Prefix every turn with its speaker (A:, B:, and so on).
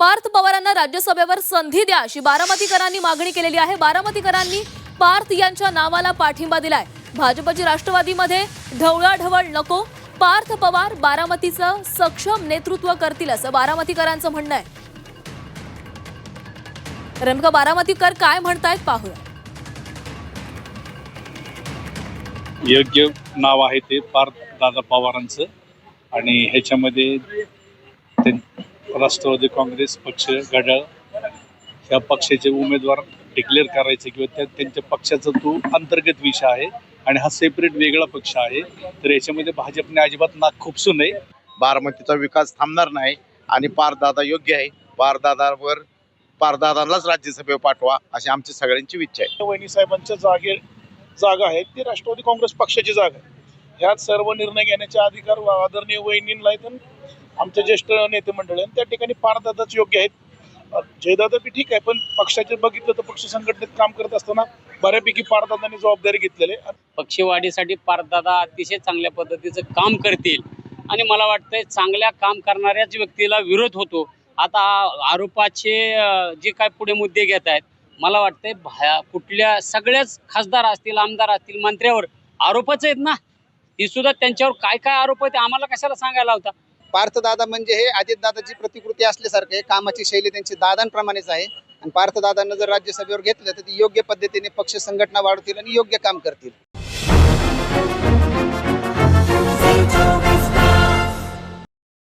A: पार्थ पवारांना राज्यसभेवर संधी द्या अशी बारामतीकरांनी मागणी केलेली आहे। बारामतीकरांनी पार्थ यांच्या नावाला पाठिंबा दिलाय। भाजपची राष्ट्रवादीमध्ये ढवळाढवळ नको, पार्थ पवार बारामतीचं सक्षम नेतृत्व करतील असं बारामतीकरांचं म्हणणं आहे। नेमकं बारामतीकर काय म्हणतायत पाहूया।
B: योग्य नाव आहे ते पार्थ दादा पवारांचं आणि ह्याच्यामध्ये राष्ट्रवादी काँग्रेस पक्ष घड्याळ ह्या पक्षाचे उमेदवार डिक्लेअर करायचे किंवा त्यांच्या पक्षाचा तो अंतर्गत विषय आहे आणि हा सेपरेट वेगळा पक्ष आहे। तर याच्यामध्ये भाजपने अजिबात नाक खुपसू नये।
C: बारामतीचा विकास थांबणार नाही आणि पारदादा योग्य आहे। पारदादालाच राज्यसभेवर पाठवा अशी आमची सगळ्यांची इच्छा आहे।
D: वहिनी साहेबांच्या जागा आहेत ती राष्ट्रवादी काँग्रेस पक्षाची जागा आहे। ह्यात सर्व निर्णय घेण्याचे अधिकार आदरणीय वहिनींना आहेत। आमचे ज्येष्ठ नेते मंडळ आहेत त्या ठिकाणी पारदादाच योग्य आहेत। जयदादा बी ठीक आहे, पण पक्षाचे बघितलं तर पक्ष संघटनेत काम करत असताना बऱ्यापैकी पारदादांनी जबाबदारी घेतलेली आहे।
E: पक्षवाढीसाठी पारदादा अतिशय चांगल्या पद्धतीचं काम करतील आणि मला वाटतंय चांगल्या काम करणाऱ्याच व्यक्तीला विरोध होतो। आता आरोपाचे जे काय पुढे मुद्दे घेत आहेत, मला वाटतंय कुठल्या सगळ्याच खासदार असतील, आमदार असतील, मंत्र्यावर आरोपच आहेत ना, ही सुद्धा त्यांच्यावर काय काय आरोप आहेत आम्हाला कशाला सांगायला होता।
F: पार्थदादा म्हणजे हे अजितदादाची प्रतिकृती असल्यासारखे, कामाची शैली त्यांची दादांप्रमाणेच आहे आणि पार्थदादांना जर राज्यसभेवर घेतलं तर ती योग्य पद्धतीने पक्ष संघटना वाढवतील आणि योग्य काम करतील।